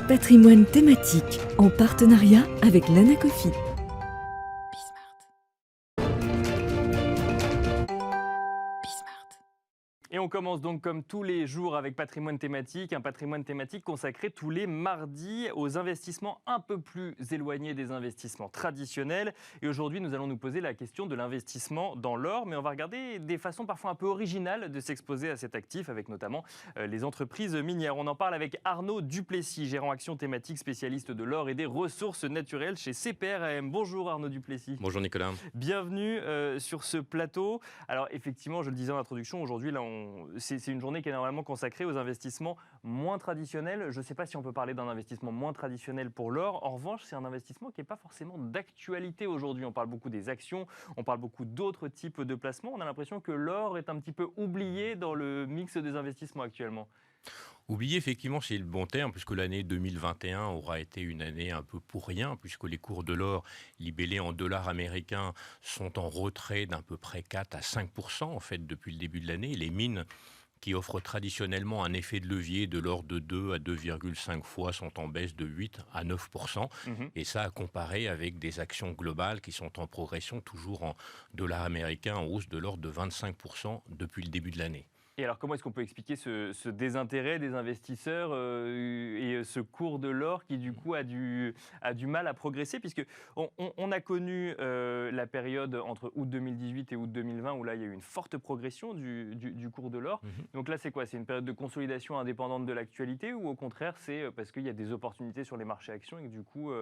Patrimoine thématique en partenariat avec l'Anacofi. Et on commence donc comme tous les jours avec Patrimoine thématique, un patrimoine thématique consacré tous les mardis aux investissements un peu plus éloignés des investissements traditionnels. Et aujourd'hui, nous allons nous poser la question de l'investissement dans l'or, mais on va regarder des façons parfois un peu originales de s'exposer à cet actif, avec notamment les entreprises minières. On en parle avec Arnaud Duplessis, gérant action thématique, spécialiste de l'or et des ressources naturelles chez CPRAM. Bonjour Arnaud Duplessis. Bonjour Nicolas. Bienvenue sur ce plateau. Alors effectivement, je le disais en introduction, aujourd'hui là, c'est une journée qui est normalement consacrée aux investissements moins traditionnels. Je ne sais pas si on peut parler d'un investissement moins traditionnel pour l'or. En revanche, c'est un investissement qui n'est pas forcément d'actualité aujourd'hui. On parle beaucoup des actions, on parle beaucoup d'autres types de placements. On a l'impression que l'or est un petit peu oublié dans le mix des investissements actuellement. Oublié, effectivement, c'est le bon terme, puisque l'année 2021 aura été une année un peu pour rien, puisque les cours de l'or libellés en dollars américains sont en retrait d'à peu près 4 à 5% en fait depuis le début de l'année. Les mines qui offrent traditionnellement un effet de levier de l'ordre de 2 à 2,5 fois sont en baisse de 8 à 9%. Et ça à comparer avec des actions globales qui sont en progression toujours en dollars américains en hausse de l'ordre de 25% depuis le début de l'année. Et alors, comment est-ce qu'on peut expliquer ce désintérêt des investisseurs et ce cours de l'or qui, du coup, a du mal à progresser, puisque on a connu la période entre août 2018 et août 2020, où là, il y a eu une forte progression du cours de l'or. Donc là, c'est quoi? C'est une période de consolidation indépendante de l'actualité, ou au contraire, c'est parce qu'il y a des opportunités sur les marchés actions et que, du coup,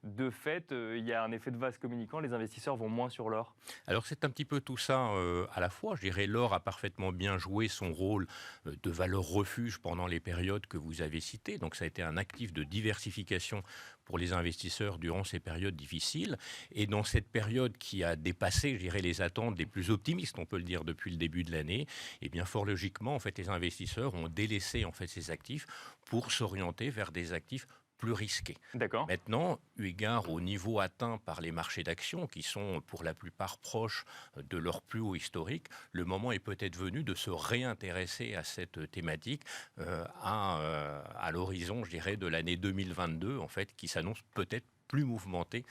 de fait, il y a un effet de vase communicant, les investisseurs vont moins sur l'or? Alors c'est un petit peu tout ça à la fois. Je dirais l'or a parfaitement bien joué son rôle de valeur refuge pendant les périodes que vous avez citées. Donc ça a été un actif de diversification pour les investisseurs durant ces périodes difficiles. Et dans cette période qui a dépassé, je dirais, les attentes des plus optimistes, on peut le dire, depuis le début de l'année, et bien fort logiquement, en fait, les investisseurs ont délaissé en fait ces actifs pour s'orienter vers des actifs plus risqués. D'accord. Maintenant, eu égard au niveau atteint par les marchés d'actions, qui sont pour la plupart proches de leur plus haut historique, le moment est peut-être venu de se réintéresser à cette thématique à l'horizon, je dirais, de l'année 2022, en fait, qui s'annonce peut-être plus mouvementée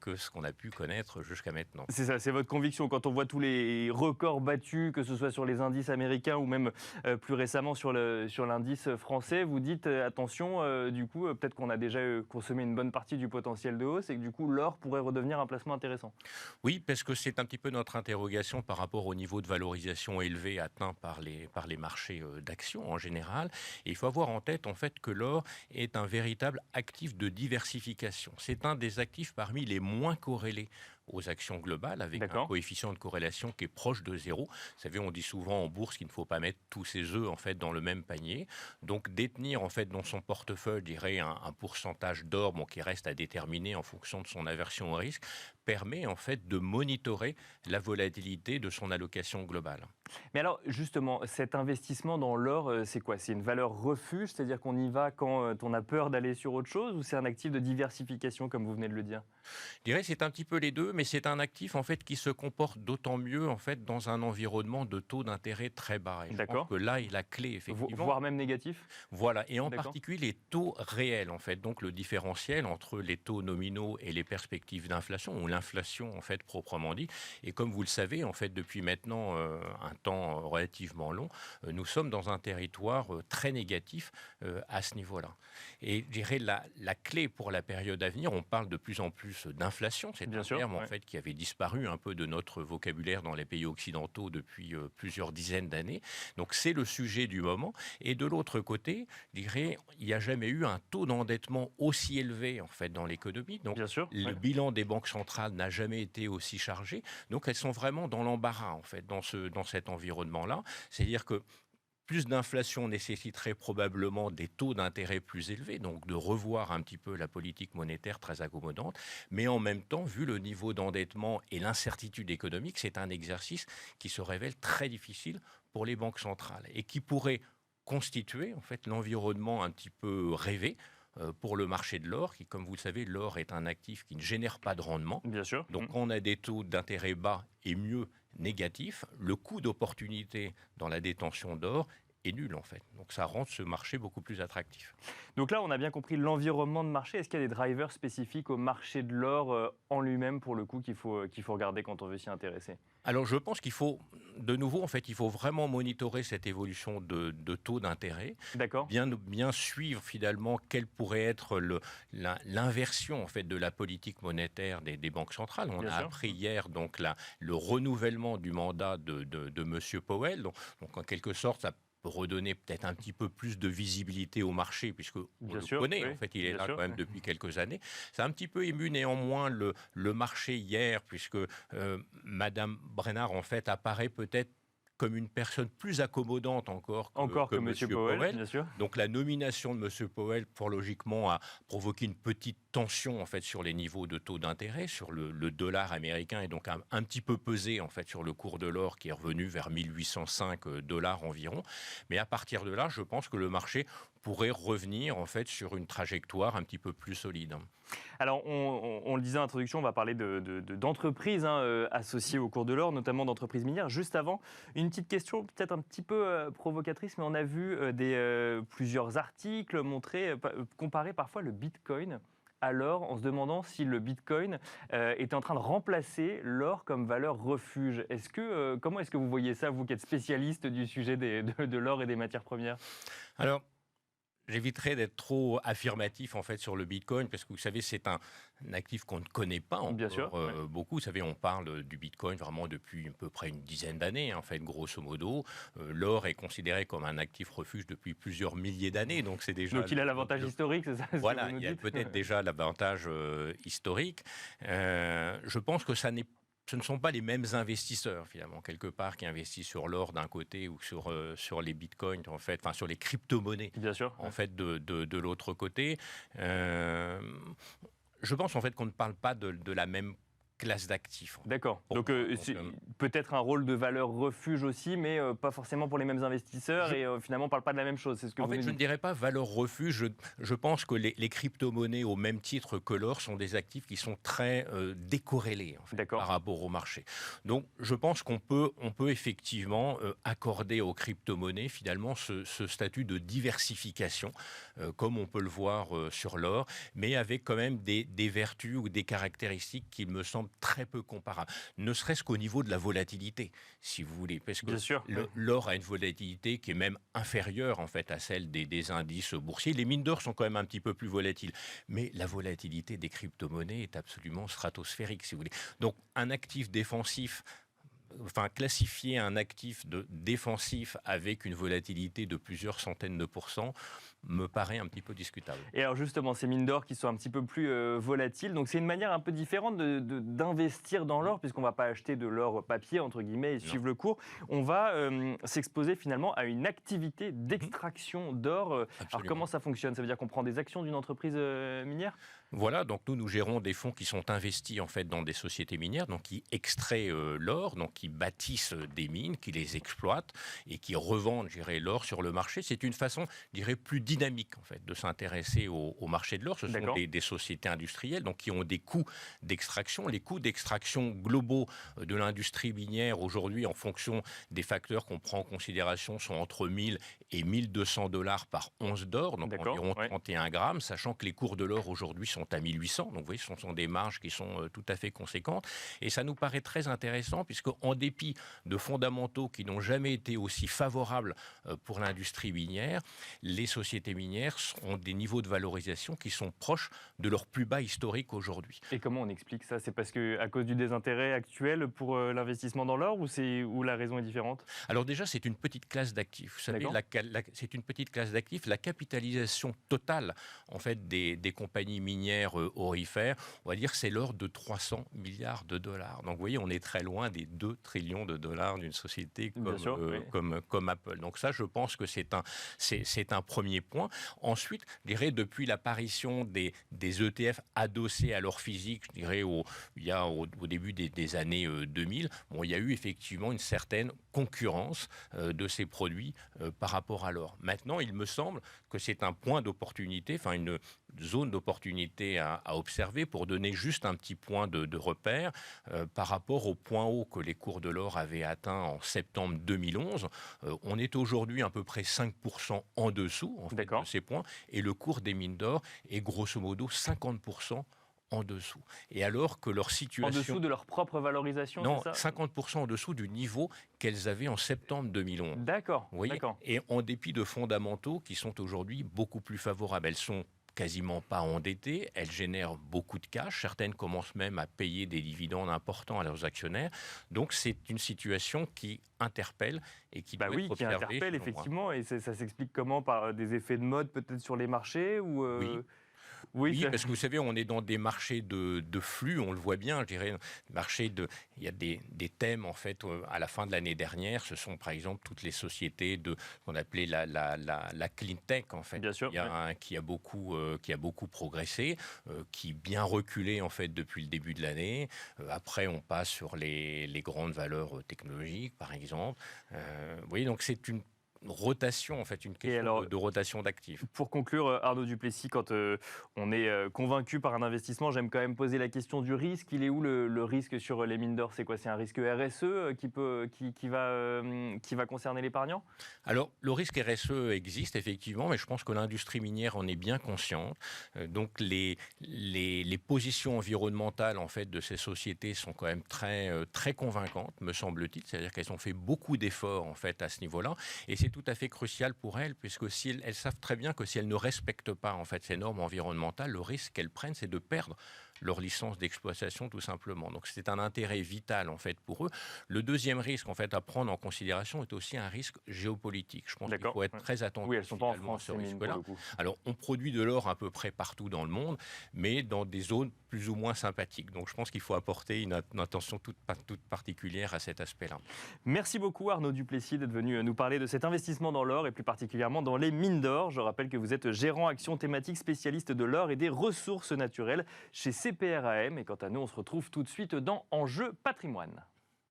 que ce qu'on a pu connaître jusqu'à maintenant. C'est ça, c'est votre conviction. Quand on voit tous les records battus, que ce soit sur les indices américains ou même plus récemment sur l'indice français, vous dites attention, du coup, peut-être qu'on a déjà consommé une bonne partie du potentiel de hausse et que du coup, l'or pourrait redevenir un placement intéressant. Oui, parce que c'est un petit peu notre interrogation par rapport au niveau de valorisation élevé atteint par les marchés d'actions en général. Et il faut avoir en tête en fait que l'or est un véritable actif de diversification. C'est un des actifs parmi les moins corrélés aux actions globales, avec un coefficient de corrélation qui est proche de 0. Vous savez, on dit souvent en bourse qu'il ne faut pas mettre tous ses œufs en fait dans le même panier. Donc détenir en fait dans son portefeuille, je dirais, un pourcentage d'or, qui reste à déterminer en fonction de son aversion au risque, permet en fait de monitorer la volatilité de son allocation globale. Mais alors, justement, cet investissement dans l'or, c'est quoi? C'est une valeur refuge, c'est-à-dire qu'on y va quand on a peur d'aller sur autre chose, ou c'est un actif de diversification, comme vous venez de le dire? Je dirais que c'est un petit peu les deux, mais c'est un actif en fait qui se comporte d'autant mieux en fait dans un environnement de taux d'intérêt très bas. Et je pense que là est la clé effectivement. Voire même négatif? Voilà, et en particulier les taux réels en fait, donc le différentiel entre les taux nominaux et les perspectives d'inflation, ou l'inflation en fait proprement dit. Et comme vous le savez en fait depuis maintenant un temps relativement long, nous sommes dans un territoire très négatif à ce niveau-là. Et je dirais la clé pour la période à venir, on parle de plus en plus d'inflation, c'est un terme en fait qui avait disparu un peu de notre vocabulaire dans les pays occidentaux depuis plusieurs dizaines d'années. Donc c'est le sujet du moment. Et de l'autre côté, je dirais, il n'y a jamais eu un taux d'endettement aussi élevé en fait dans l'économie. Donc le bilan des banques centrales n'a jamais été aussi chargé. Donc elles sont vraiment dans l'embarras en fait dans cet environnement-là. C'est-à-dire que plus d'inflation nécessiterait probablement des taux d'intérêt plus élevés, donc de revoir un petit peu la politique monétaire très accommodante. Mais en même temps, vu le niveau d'endettement et l'incertitude économique, c'est un exercice qui se révèle très difficile pour les banques centrales et qui pourrait constituer en fait l'environnement un petit peu rêvé pour le marché de l'or, qui, comme vous le savez, l'or est un actif qui ne génère pas de rendement. Bien sûr. Donc, on a des taux d'intérêt bas et mieux négatifs. Le coût d'opportunité dans la détention d'or est nul en fait. Donc ça rend ce marché beaucoup plus attractif. Donc là, on a bien compris l'environnement de marché. Est-ce qu'il y a des drivers spécifiques au marché de l'or en lui-même, pour le coup, qu'il faut regarder quand on veut s'y intéresser? Alors je pense qu'il faut, de nouveau, en fait, il faut vraiment monitorer cette évolution de taux d'intérêt, D'accord. bien suivre finalement quelle pourrait être l'inversion en fait de la politique monétaire des banques centrales. On Bien a sûr. appris hier donc le renouvellement du mandat de Monsieur Powell. Donc en quelque sorte, ça peut redonner peut-être un petit peu plus de visibilité au marché, puisque on Bien le sûr, connaît, oui, en fait, il est bien là sûr. quand même depuis quelques années. Ça a un petit peu ému néanmoins le marché hier, puisque Madame Brennard, en fait, apparaît peut-être comme une personne plus accommodante encore Encore que que M. Monsieur Powell, Powell. bien sûr. Donc la nomination de Monsieur Powell, pour logiquement, a provoqué une petite tension en fait sur les niveaux de taux d'intérêt, sur le dollar américain, et donc un petit peu pesé en fait sur le cours de l'or qui est revenu vers 1805 dollars environ. Mais à partir de là, je pense que le marché pourrait revenir en fait sur une trajectoire un petit peu plus solide. Alors, on le disait en introduction, on va parler d'entreprises associées au cours de l'or, notamment d'entreprises minières. Juste avant, une petite question peut-être un petit peu provocatrice, mais on a vu plusieurs articles comparer parfois le Bitcoin à l'or, en se demandant si le Bitcoin était en train de remplacer l'or comme valeur refuge. Comment est-ce que vous voyez ça, vous qui êtes spécialiste du sujet de l'or et des matières premières? Alors, j'éviterai d'être trop affirmatif en fait sur le Bitcoin, parce que vous savez, c'est un actif qu'on ne connaît pas Bien sûr, encore beaucoup. Vous savez, on parle du Bitcoin vraiment depuis à peu près une dizaine d'années, en fait, grosso modo. L'or est considéré comme un actif refuge depuis plusieurs milliers d'années, donc c'est déjà... Donc il a l'avantage historique, c'est ça ce que Voilà, vous nous il y a dites? peut-être déjà l'avantage historique. Je pense que ce ne sont pas les mêmes investisseurs, finalement, quelque part, qui investissent sur l'or d'un côté ou sur les bitcoins, en fait, enfin, sur les crypto-monnaies, Bien sûr. en fait, de l'autre côté. Je pense, en fait, qu'on ne parle pas de la même classe d'actifs. D'accord. Pour Donc, moi. Donc, c'est peut-être un rôle de valeur refuge aussi, mais pas forcément pour les mêmes investisseurs et finalement, on ne parle pas de la même chose. C'est ce que En vous fait, nous je ne dites. dirais pas valeur refuge. Je pense que les crypto-monnaies, au même titre que l'or, sont des actifs qui sont très décorrélés en fait, D'accord. par rapport au marché. Donc, je pense qu'on peut effectivement accorder aux crypto-monnaies finalement ce statut de diversification, comme on peut le voir sur l'or, mais avec quand même des vertus ou des caractéristiques qui me semblent très peu comparables. Ne serait-ce qu'au niveau de la volatilité, si vous voulez, parce que Bien sûr. l'or a une volatilité qui est même inférieure en fait à celle des indices boursiers. Les mines d'or sont quand même un petit peu plus volatiles, mais la volatilité des crypto-monnaies est absolument stratosphérique, si vous voulez. Donc un actif défensif, enfin classifier un actif défensif avec une volatilité de plusieurs centaines de pourcents me paraît un petit peu discutable. Et alors justement, ces mines d'or qui sont un petit peu plus volatiles, donc c'est une manière un peu différente d'investir dans l'or, puisqu'on ne va pas acheter de l'or papier, entre guillemets, et suivre le cours. On va s'exposer finalement à une activité d'extraction d'or. Alors comment ça fonctionne? Ça veut dire qu'on prend des actions d'une entreprise minière? Voilà, donc nous gérons des fonds qui sont investis en fait dans des sociétés minières, donc qui extraient l'or, donc qui bâtissent des mines, qui les exploitent et qui revendent, je dirais, l'or sur le marché. C'est une façon, je dirais, plus dynamique en fait de s'intéresser au marché de l'or. Ce sont des sociétés industrielles donc qui ont des coûts d'extraction. Les coûts d'extraction globaux de l'industrie minière aujourd'hui, en fonction des facteurs qu'on prend en considération, sont entre 1000 et 1200 dollars par once d'or, donc environ 31 grammes, sachant que les cours de l'or aujourd'hui sont à 1800. Donc vous voyez, ce sont des marges qui sont tout à fait conséquentes. Et ça nous paraît très intéressant puisque en dépit de fondamentaux qui n'ont jamais été aussi favorables pour l'industrie minière, les sociétés minières ont des niveaux de valorisation qui sont proches de leur plus bas historique aujourd'hui. Et comment on explique ça? C'est parce qu'à cause du désintérêt actuel pour l'investissement dans l'or, ou la raison est différente? Alors déjà, c'est une petite classe d'actifs. Vous savez, c'est une petite classe d'actifs. La capitalisation totale en fait, des compagnies minières aurifères, on va dire c'est l'ordre de 300 milliards de dollars. Donc vous voyez, on est très loin des 2 trillions de dollars d'une société comme Apple. Donc ça, je pense que c'est un premier point. Ensuite, je dirais, depuis l'apparition des ETF adossés à l'or physique, je dirais au début des années 2000, il y a eu effectivement une certaine concurrence de ces produits par rapport à l'or. Maintenant, il me semble que c'est un point d'opportunité, enfin une zone d'opportunité à observer pour donner juste un petit point de repère par rapport au point haut que les cours cours de l'or avait atteint en septembre 2011. On est aujourd'hui à peu près 5% en dessous en fait, de ces points, et le cours des mines d'or est grosso modo 50% en dessous. Et alors que leur situation... En dessous de leur propre valorisation, non, c'est ça 50% en dessous du niveau qu'elles avaient en septembre 2011. D'accord. Vous voyez, et en dépit de fondamentaux qui sont aujourd'hui beaucoup plus favorables. Elles sont quasiment pas endettées, elles génèrent beaucoup de cash, certaines commencent même à payer des dividendes importants à leurs actionnaires. Donc c'est une situation qui interpelle et qui doit être observée. Qui interpelle effectivement, et ça s'explique comment? Par des effets de mode peut-être sur les marchés ou Oui, parce que vous savez, on est dans des marchés de flux, on le voit bien, je dirais, il y a des thèmes, en fait, à la fin de l'année dernière, ce sont par exemple toutes les sociétés de ce qu'on appelait la clean tech, en fait, bien sûr, qui a beaucoup progressé, qui bien reculé, en fait, depuis le début de l'année. Après, on passe sur les grandes valeurs technologiques, par exemple. Vous voyez, donc c'est une rotation, en fait, une question de rotation d'actifs. Pour conclure, Arnaud Duplessis, quand on est convaincu par un investissement, j'aime quand même poser la question du risque. Il est où le risque sur les mines d'or? C'est quoi? C'est un risque RSE qui va concerner l'épargnant? Alors, le risque RSE existe effectivement, mais je pense que l'industrie minière en est bien consciente. Donc, les positions environnementales, en fait, de ces sociétés sont quand même très convaincantes, me semble-t-il. C'est-à-dire qu'elles ont fait beaucoup d'efforts, en fait, à ce niveau-là. Et c'est tout à fait crucial pour elles, puisque si elles savent très bien que si elles ne respectent pas en fait ces normes environnementales, le risque qu'elles prennent, c'est de perdre leur licence d'exploitation tout simplement. Donc c'est un intérêt vital en fait pour eux. Le deuxième risque en fait à prendre en considération est aussi un risque géopolitique. Je pense qu'il faut être très attentif. Oui, elles sont pas en France, ce risque-là. Alors on produit de l'or à peu près partout dans le monde, mais dans des zones plus ou moins sympathiques. Donc je pense qu'il faut apporter une attention toute particulière à cet aspect-là. Merci beaucoup Arnaud Duplessis d'être venu nous parler de cet investissement dans l'or et plus particulièrement dans les mines d'or. Je rappelle que vous êtes gérant action thématique spécialiste de l'or et des ressources naturelles chez CPRAM. Et quant à nous, on se retrouve tout de suite dans Enjeu Patrimoine.